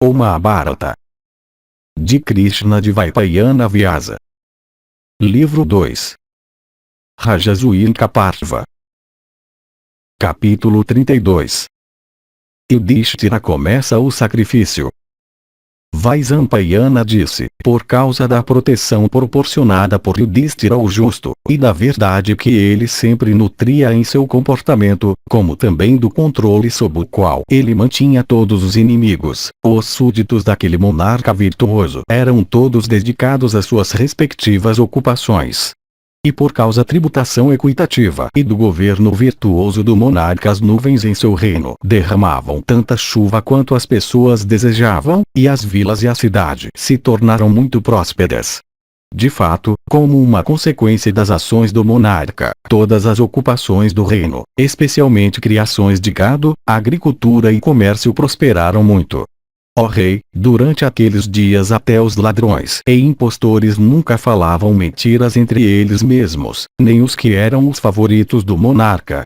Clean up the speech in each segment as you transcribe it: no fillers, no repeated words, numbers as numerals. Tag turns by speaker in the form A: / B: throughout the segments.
A: O Mahabharata de Krishna Dvaipayana Vyasa. Livro 2. Rajazuinka Parva. Capítulo 32. Yudhishthira começa o sacrifício. Vaisampayana disse, por causa da proteção proporcionada por Yudhishthira o justo, e da verdade que ele sempre nutria em seu comportamento, como também do controle sob o qual ele mantinha todos os inimigos, os súditos daquele monarca virtuoso eram todos dedicados às suas respectivas ocupações. E por causa da tributação equitativa e do governo virtuoso do monarca, as nuvens em seu reino derramavam tanta chuva quanto as pessoas desejavam, e as vilas e a cidade se tornaram muito prósperas. De fato, como uma consequência das ações do monarca, todas as ocupações do reino, especialmente criações de gado, agricultura e comércio, prosperaram muito. Ó rei, durante aqueles dias até os ladrões e impostores nunca falavam mentiras entre eles mesmos, nem os que eram os favoritos do monarca.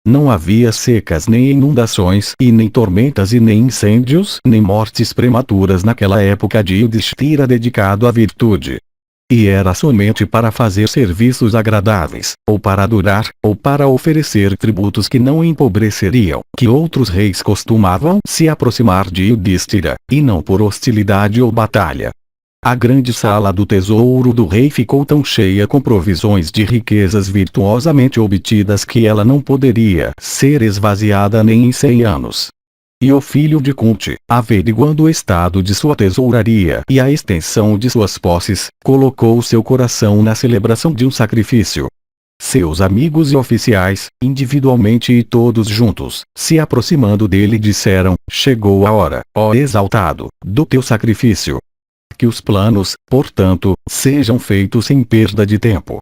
A: Não havia secas nem inundações, e nem tormentas e nem incêndios, nem mortes prematuras naquela época de Yudhishthira dedicado à virtude. E era somente para fazer serviços agradáveis, ou para adorar, ou para oferecer tributos que não empobreceriam, que outros reis costumavam se aproximar de Yudhishthira, e não por hostilidade ou batalha. A grande sala do tesouro do rei ficou tão cheia com provisões de riquezas virtuosamente obtidas que ela não poderia ser esvaziada nem em 100 anos. E o filho de Kunti, averiguando o estado de sua tesouraria e a extensão de suas posses, colocou seu coração na celebração de um sacrifício. Seus amigos e oficiais, individualmente e todos juntos, se aproximando dele, disseram: chegou a hora, ó exaltado, do teu sacrifício. Que os planos, portanto, sejam feitos sem perda de tempo.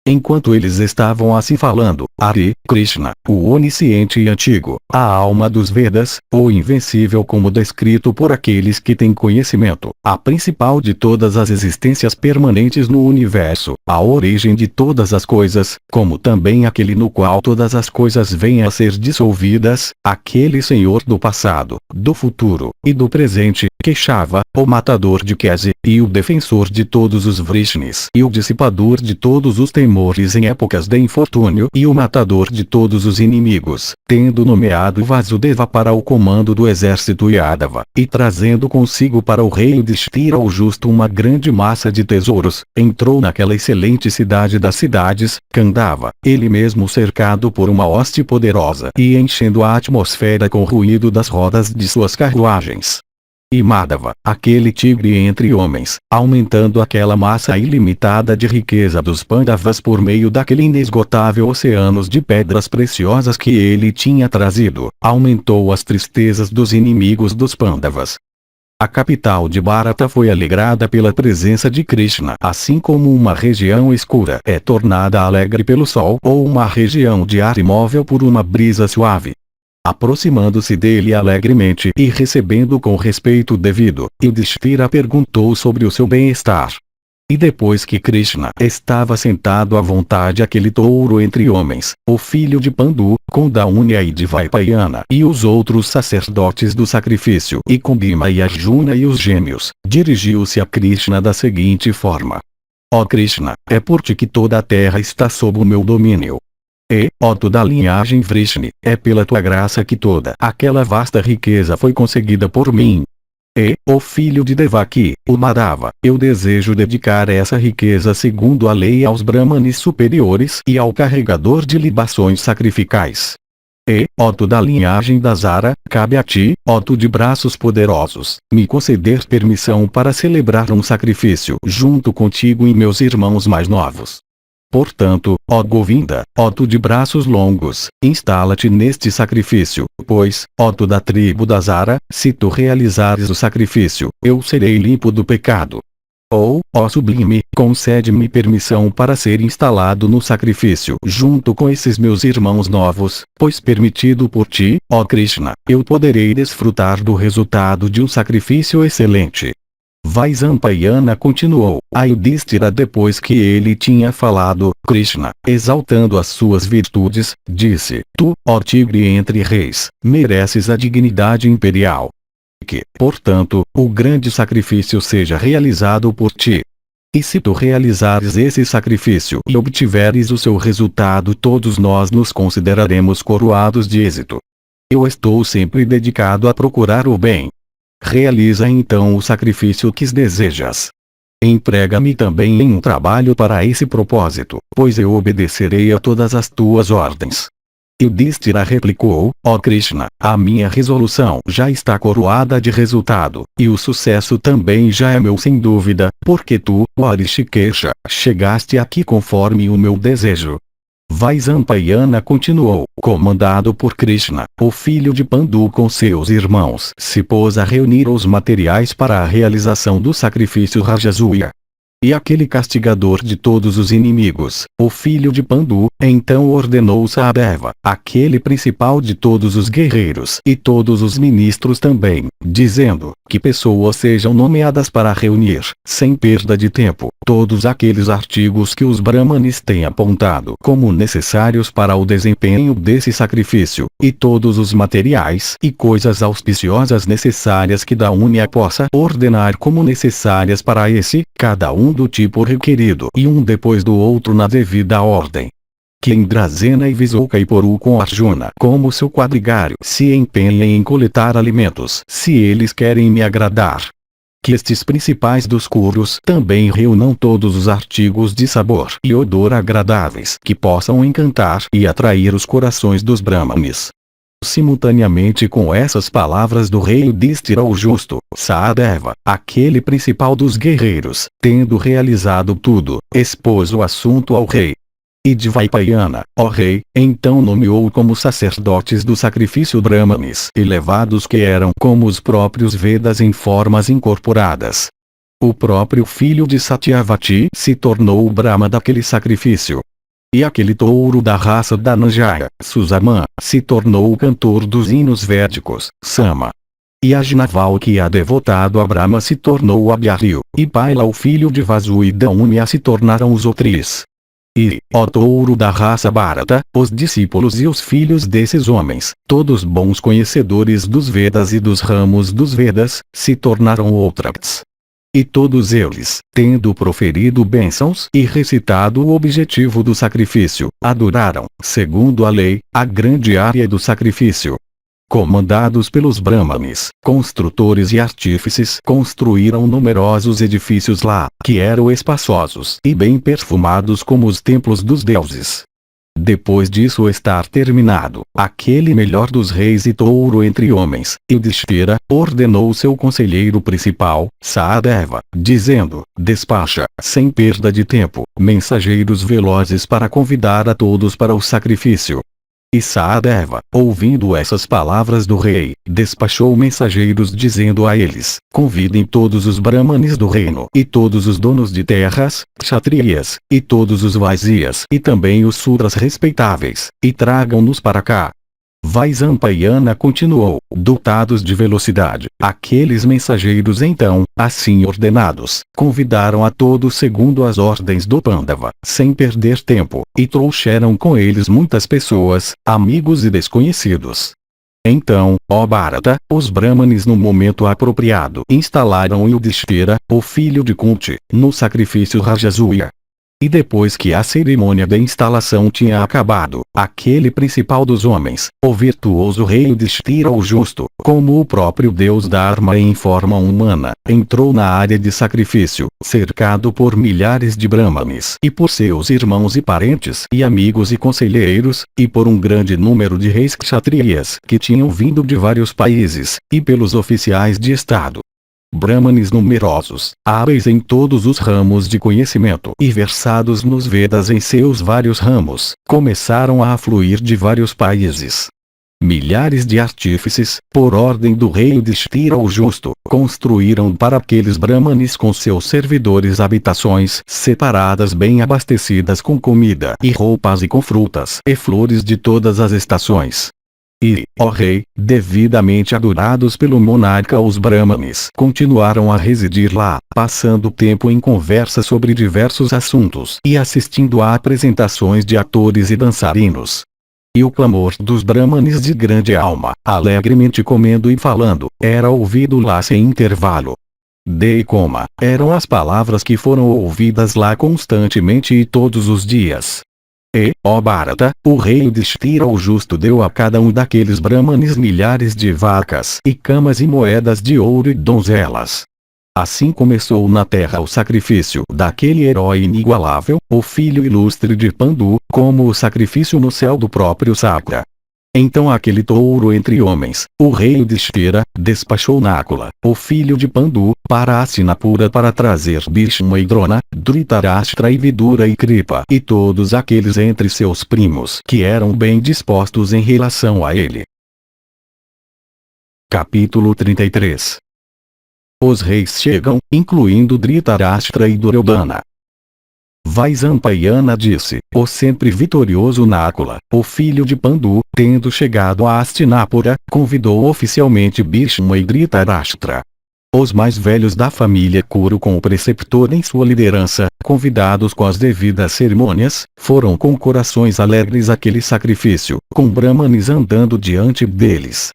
A: Enquanto eles estavam assim falando, Hare Krishna, o onisciente e antigo, a alma dos Vedas, o invencível como descrito por aqueles que têm conhecimento, a principal de todas as existências permanentes no universo, a origem de todas as coisas, como também aquele no qual todas as coisas vêm a ser dissolvidas, aquele Senhor do passado, do futuro, e do presente, Keshava, o matador de Kesi, e o defensor de todos os Vrishnis, e o dissipador de todos os temores em épocas de infortúnio, e o matador de todos os inimigos, tendo nomeado Vasudeva para o comando do exército Yadava, e trazendo consigo para o rei Yudhishthira o justo uma grande massa de tesouros, entrou naquela excelente cidade das cidades, Kandava, ele mesmo cercado por uma hoste poderosa e enchendo a atmosfera com o ruído das rodas de suas carruagens. E Madhava, aquele tigre entre homens, aumentando aquela massa ilimitada de riqueza dos Pandavas por meio daquele inesgotável oceano de pedras preciosas que ele tinha trazido, aumentou as tristezas dos inimigos dos Pandavas. A capital de Bharata foi alegrada pela presença de Krishna, assim como uma região escura é tornada alegre pelo sol, ou uma região de ar imóvel por uma brisa suave. Aproximando-se dele alegremente e recebendo com respeito devido, Yudhishthira perguntou sobre o seu bem-estar. E depois que Krishna estava sentado à vontade aquele touro entre homens, o filho de Pandu, com Daúnia e Dvaipayana e os outros sacerdotes do sacrifício, e com Bhima e Arjuna e os gêmeos, dirigiu-se a Krishna da seguinte forma: ó Krishna, é por ti que toda a terra está sob o meu domínio. E, ó tu da linhagem Vrishni, é pela tua graça que toda aquela vasta riqueza foi conseguida por mim. E, ó filho de Devaki, o Madhava, eu desejo dedicar essa riqueza segundo a lei aos Brahmanes superiores e ao carregador de libações sacrificais. E, ó tu da linhagem da Zara, cabe a ti, ó tu de braços poderosos, me conceder permissão para celebrar um sacrifício junto contigo e meus irmãos mais novos. Portanto, ó Govinda, ó tu de braços longos, instala-te neste sacrifício, pois, ó tu da tribo da Zara, se tu realizares o sacrifício, eu serei limpo do pecado. Ou, ó sublime, concede-me permissão para ser instalado no sacrifício junto com esses meus irmãos novos, pois permitido por ti, ó Krishna, eu poderei desfrutar do resultado de um sacrifício excelente. Vaisampayana continuou a Yudhishthira depois que ele tinha falado, Krishna, exaltando as suas virtudes, disse: tu, ó tigre entre reis, mereces a dignidade imperial. que, portanto, o grande sacrifício seja realizado por ti. E se tu realizares esse sacrifício e obtiveres o seu resultado, todos nós nos consideraremos coroados de êxito. Eu estou sempre dedicado a procurar o bem. Realiza então o sacrifício que desejas. Emprega-me também em um trabalho para esse propósito, pois eu obedecerei a todas as tuas ordens. Yudhishthira replicou: ó Krishna, a minha resolução já está coroada de resultado, e o sucesso também já é meu sem dúvida, porque tu, ó Hrishikesha, chegaste aqui conforme o meu desejo. Vaisampayana continuou: comandado por Krishna, o filho de Pandu com seus irmãos se pôs a reunir os materiais para a realização do sacrifício Rajasuya. E aquele castigador de todos os inimigos, o filho de Pandu, então ordenou Sahadeva, aquele principal de todos os guerreiros e todos os ministros também, dizendo, que pessoas sejam nomeadas para reunir, sem perda de tempo, todos aqueles artigos que os brahmanes têm apontado como necessários para o desempenho desse sacrifício, e todos os materiais e coisas auspiciosas necessárias que da Unia possa ordenar como necessárias para esse, cada um do tipo requerido e um depois do outro na devida ordem. Que Indrasena e Visukaipuru com Arjuna como seu quadrigário se empenhem em coletar alimentos se eles querem me agradar. Que estes principais dos Kurus também reúnam todos os artigos de sabor e odor agradáveis que possam encantar e atrair os corações dos Brahmanes. Simultaneamente com essas palavras do rei Yudhishthira o justo, Sahadeva, aquele principal dos guerreiros, tendo realizado tudo, expôs o assunto ao rei. E Dvaipayana, ó rei, então nomeou como sacerdotes do sacrifício Brahmanes elevados que eram como os próprios Vedas em formas incorporadas. O próprio filho de Satyavati se tornou o Brahma daquele sacrifício. E aquele touro da raça Dhananjaya, Susaman, se tornou o cantor dos hinos védicos, Sama. E Ajnaval que é devotado a Brahma se tornou o Abhyaryu, e Paila o filho de Vasu e Daunya se tornaram os Otris. E, ó touro da raça Bharata, os discípulos e os filhos desses homens, todos bons conhecedores dos Vedas e dos ramos dos Vedas, se tornaram Outrats. E todos eles, tendo proferido bênçãos e recitado o objetivo do sacrifício, adoraram, segundo a lei, a grande área do sacrifício. Comandados pelos Brahmanes, construtores e artífices construíram numerosos edifícios lá, que eram espaçosos e bem perfumados como os templos dos deuses. Depois disso estar terminado, aquele melhor dos reis e touro entre homens, Yudhishthira, ordenou seu conselheiro principal, Sahadeva, dizendo, despacha, sem perda de tempo, mensageiros velozes para convidar a todos para o sacrifício. E Sahadeva, ouvindo essas palavras do rei, despachou mensageiros dizendo a eles, convidem todos os brahmanes do reino e todos os donos de terras, kshatriyas, e todos os vaisyas e também os sudras respeitáveis, e tragam-nos para cá. Vaisampayana continuou, dotados de velocidade, aqueles mensageiros então, assim ordenados, convidaram a todos segundo as ordens do Pandava, sem perder tempo, e trouxeram com eles muitas pessoas, amigos e desconhecidos. Então, ó Bharata, os Brahmanes no momento apropriado instalaram Yudhishthira, o filho de Kunti, no sacrifício Rajasuya. E depois que a cerimônia de instalação tinha acabado, aquele principal dos homens, o virtuoso rei Yudhishthira o justo, como o próprio deus Dharma em forma humana, entrou na área de sacrifício, cercado por milhares de brahmanes e por seus irmãos e parentes e amigos e conselheiros, e por um grande número de reis kshatriyas que tinham vindo de vários países, e pelos oficiais de estado. Brahmanes numerosos, hábeis em todos os ramos de conhecimento e versados nos Vedas em seus vários ramos, começaram a afluir de vários países. Milhares de artífices, por ordem do rei Yudhishthira o justo, construíram para aqueles brahmanes com seus servidores habitações separadas bem abastecidas com comida e roupas e com frutas e flores de todas as estações. E, ó rei, devidamente adorados pelo monarca, os brahmanes continuaram a residir lá, passando tempo em conversa sobre diversos assuntos e assistindo a apresentações de atores e dançarinos. E o clamor dos brahmanes de grande alma, alegremente comendo e falando, era ouvido lá sem intervalo. Coma, eram as palavras que foram ouvidas lá constantemente e todos os dias. E, ó Bharata, o rei Yudhishthira o justo deu a cada um daqueles brahmanes milhares de vacas e camas e moedas de ouro e donzelas. Assim começou na terra o sacrifício daquele herói inigualável, o filho ilustre de Pandu, como o sacrifício no céu do próprio Sakra. Então aquele touro entre homens, o rei Yudhishthira, despachou Nakula, o filho de Pandu, para Hastinapura para trazer Bhishma e Drona, Dhritarashtra e Vidura e Kripa e todos aqueles entre seus primos que eram bem dispostos em relação a ele. Capítulo 33. Os reis chegam, incluindo Dhritarashtra e Duryodhana. Vaisampayana disse, o sempre vitorioso Nakula, o filho de Pandu, tendo chegado a Hastinapura, convidou oficialmente Bhishma e Dhritarashtra. Os mais velhos da família Kuru com o preceptor em sua liderança, convidados com as devidas cerimônias, foram com corações alegres àquele sacrifício, com brahmanes andando diante deles.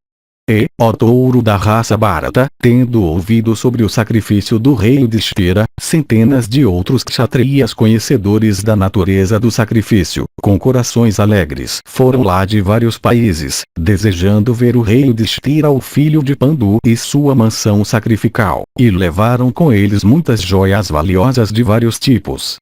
A: E, ó touro da raça Bharata, tendo ouvido sobre o sacrifício do rei Yudhishthira, centenas de outros kshatriyas conhecedores da natureza do sacrifício, com corações alegres, foram lá de vários países, desejando ver o rei Yudhishthira o filho de Pandu e sua mansão sacrificial, e levaram com eles muitas joias valiosas de vários tipos.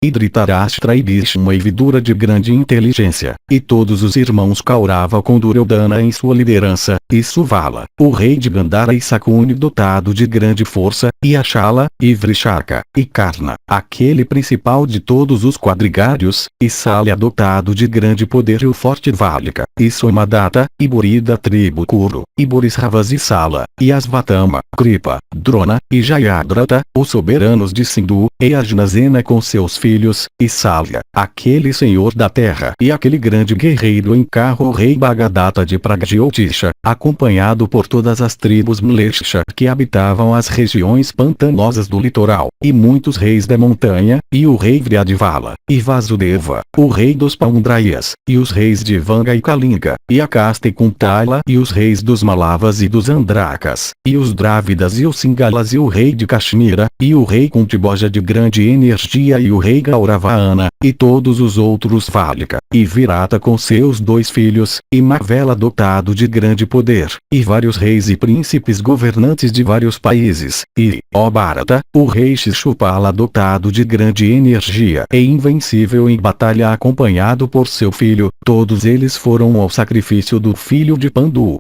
A: E Dhritarashtra e Bhishma e Vidura de grande inteligência, e todos os irmãos Kaurava com Duryodhana em sua liderança, e Suvala, o rei de Gandhara e Sakuni dotado de grande força, e Achala, e Vrishaka, e Karna, aquele principal de todos os quadrigários, e Salya dotado de grande poder e o forte Valika, e Somadatta, e Buri da tribo Kuru, e Borisravas e Sala, e Asvatama, Kripa, Drona, e Jayadratha, os soberanos de Sindhu, e Ajnasena com seus filhos, e Salya, aquele senhor da terra e aquele grande guerreiro em carro o rei Bhagadatta de Pragjyotisha, acompanhado por todas as tribos Mlechcha que habitavam as regiões pantanosas do litoral, e muitos reis da montanha, e o rei Vryadvala, e Vasudeva, o rei dos Paundrayas, e os reis de Vanga e Kalinga, e Akasta e Kuntala e os reis dos Malavas e dos Andrakas, e os Drávidas e os Singalas e o rei de Kashmira, e o rei Kuntiboja de grande energia e o rei Gauravana, e todos os outros Valika, e Virata com seus 2 filhos, e Mavela dotado de grande poder, e vários reis e príncipes governantes de vários países, e, ó Bharata, o rei Shishupala dotado de grande energia e invencível em batalha acompanhado por seu filho, todos eles foram ao sacrifício do filho de Pandu.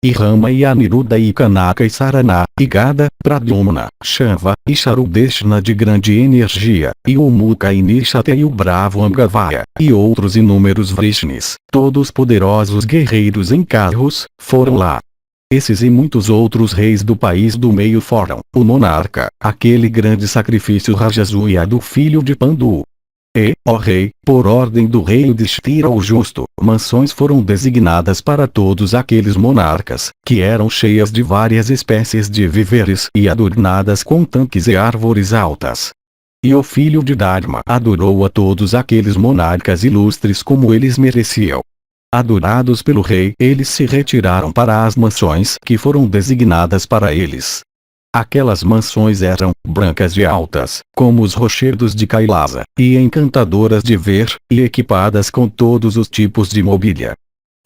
A: E Rama e Aniruddha e Kanaka e Sarana, e Gada, Pradyumna, Shava, e Charudeshna de grande energia, e o Muka e Nishata e o bravo Angavaya, e outros inúmeros Vrishnis, todos poderosos guerreiros em carros, foram lá. Esses e muitos outros reis do país do meio foram, o monarca, aquele grande sacrifício Rajasuya do filho de Pandu. E, ó rei, por ordem do rei Yudhishthira o justo, mansões foram designadas para todos aqueles monarcas, que eram cheias de várias espécies de víveres e adornadas com tanques e árvores altas. E o filho de Dharma adorou a todos aqueles monarcas ilustres como eles mereciam. Adorados pelo rei, eles se retiraram para as mansões que foram designadas para eles. Aquelas mansões eram brancas e altas, como os rochedos de Kailasa, e encantadoras de ver, e equipadas com todos os tipos de mobília.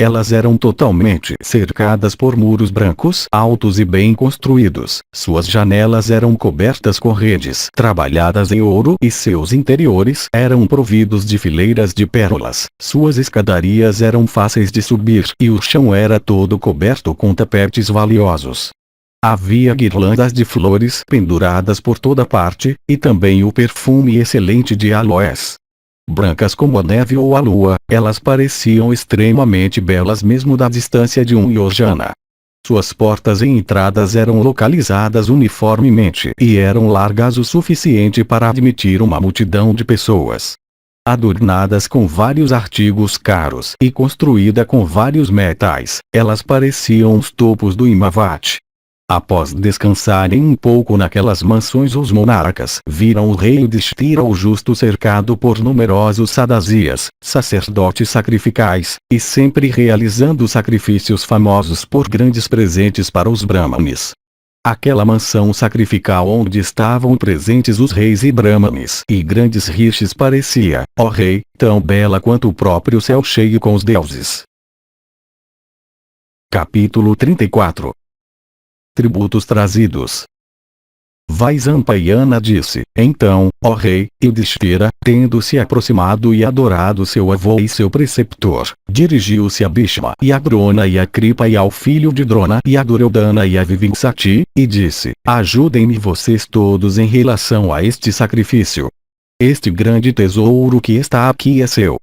A: Elas eram totalmente cercadas por muros brancos altos e bem construídos, suas janelas eram cobertas com redes trabalhadas em ouro e seus interiores eram providos de fileiras de pérolas, suas escadarias eram fáceis de subir e o chão era todo coberto com tapetes valiosos. Havia guirlandas de flores penduradas por toda parte, e também o perfume excelente de aloés. Brancas como a neve ou a lua, elas pareciam extremamente belas mesmo da distância de um yojana. Suas portas e entradas eram localizadas uniformemente e eram largas o suficiente para admitir uma multidão de pessoas. Adornadas com vários artigos caros e construída com vários metais, elas pareciam os topos do Himavati. Após descansarem um pouco naquelas mansões, os monarcas viram o rei Yudhishthira o Justo cercado por numerosos sadazias, sacerdotes sacrificais, e sempre realizando sacrifícios famosos por grandes presentes para os brahmanes. Aquela mansão sacrificial onde estavam presentes os reis e brahmanes e grandes rishis parecia, ó rei, tão bela quanto o próprio céu cheio com os deuses. Capítulo 34. Tributos trazidos. Vaisampayana disse: Então, ó rei, Yudhishthira, tendo se aproximado e adorado seu avô e seu preceptor, dirigiu-se a Bhishma e a Drona e a Kripa e ao filho de Drona e a Duryodhana e a Vivingsati, e disse: Ajudem-me vocês todos em relação a este sacrifício. Este grande tesouro que está aqui é seu.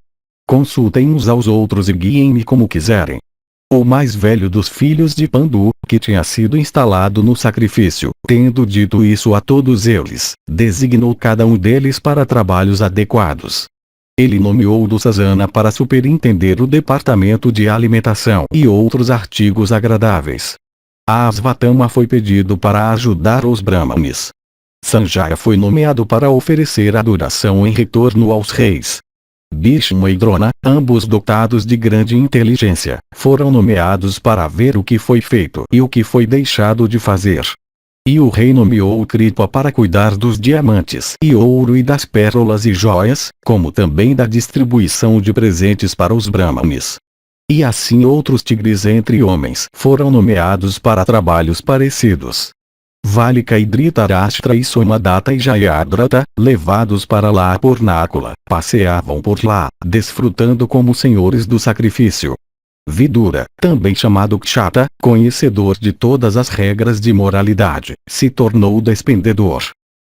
A: Consultem uns aos outros e guiem-me como quiserem. O mais velho dos filhos de Pandu, que tinha sido instalado no sacrifício, tendo dito isso a todos eles, designou cada um deles para trabalhos adequados. Ele nomeou Dusasana para superintender o departamento de alimentação e outros artigos agradáveis. A Asvatama foi pedido para ajudar os brahmanes. Sanjaya foi nomeado para oferecer adoração em retorno aos reis. Bhishma e Drona, ambos dotados de grande inteligência, foram nomeados para ver o que foi feito e o que foi deixado de fazer. E o rei nomeou Kripa para cuidar dos diamantes e ouro e das pérolas e joias, como também da distribuição de presentes para os brahmanes. E assim outros tigres entre homens foram nomeados para trabalhos parecidos. Valika e Dhritarashtra e Somadatta e Jayadratha, levados para lá por Nakula, passeavam por lá, desfrutando como senhores do sacrifício. Vidura, também chamado Kshata, conhecedor de todas as regras de moralidade, se tornou despendedor.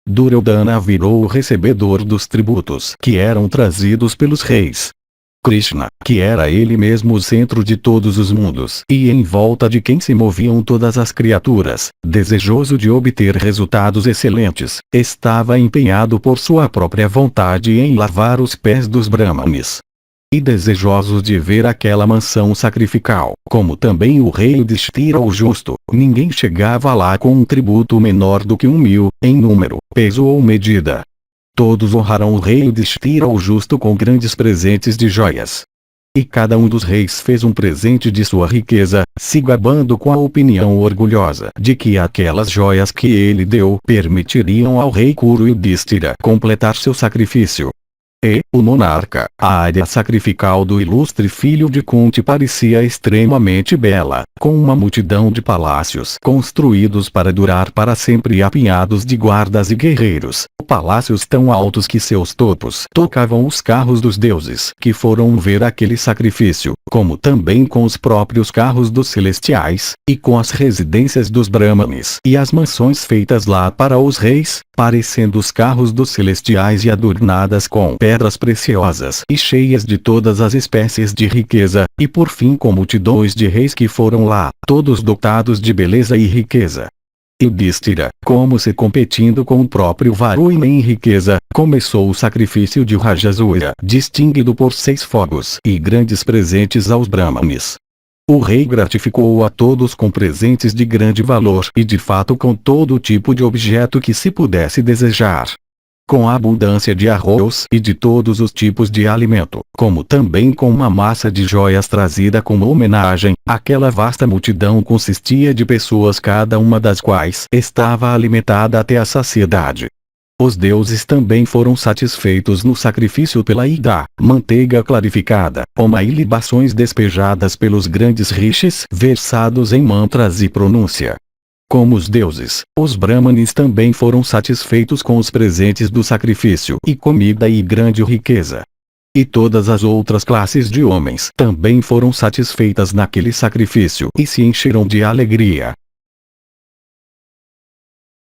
A: Duryodhana virou o recebedor dos tributos que eram trazidos pelos reis. Krishna, que era ele mesmo o centro de todos os mundos e em volta de quem se moviam todas as criaturas, desejoso de obter resultados excelentes, estava empenhado por sua própria vontade em lavar os pés dos brahmanes. E desejosos de ver aquela mansão sacrificial, como também o rei Yudhishthira o Justo, ninguém chegava lá com um tributo menor do que 1.000, em número, peso ou medida. Todos honraram o rei Yudhishthira o Justo com grandes presentes de joias. E cada um dos reis fez um presente de sua riqueza, se gabando com a opinião orgulhosa de que aquelas joias que ele deu permitiriam ao rei Kuru Yudhishthira completar seu sacrifício. E, o monarca, a área sacrificial do ilustre filho de Kunti parecia extremamente bela, com uma multidão de palácios construídos para durar para sempre e apinhados de guardas e guerreiros, palácios tão altos que seus topos tocavam os carros dos deuses que foram ver aquele sacrifício, como também com os próprios carros dos celestiais, e com as residências dos brahmanes e as mansões feitas lá para os reis, parecendo os carros dos celestiais e adornadas com pedras preciosas e cheias de todas as espécies de riqueza, e por fim com multidões de reis que foram lá, todos dotados de beleza e riqueza. Yudhishthira, como se competindo com o próprio Varuna em riqueza, começou o sacrifício de Rajasuya, distinguido por 6 fogos e grandes presentes aos brahmanes. O rei gratificou a todos com presentes de grande valor e de fato com todo tipo de objeto que se pudesse desejar. Com a abundância de arroz e de todos os tipos de alimento, como também com uma massa de joias trazida como homenagem, aquela vasta multidão consistia de pessoas cada uma das quais estava alimentada até a saciedade. Os deuses também foram satisfeitos no sacrifício pela Ida, manteiga clarificada, Homa e libações despejadas pelos grandes rishis versados em mantras e pronúncia. Como os deuses, os brahmanes também foram satisfeitos com os presentes do sacrifício e comida e grande riqueza. E todas as outras classes de homens também foram satisfeitas naquele sacrifício e se encheram de alegria.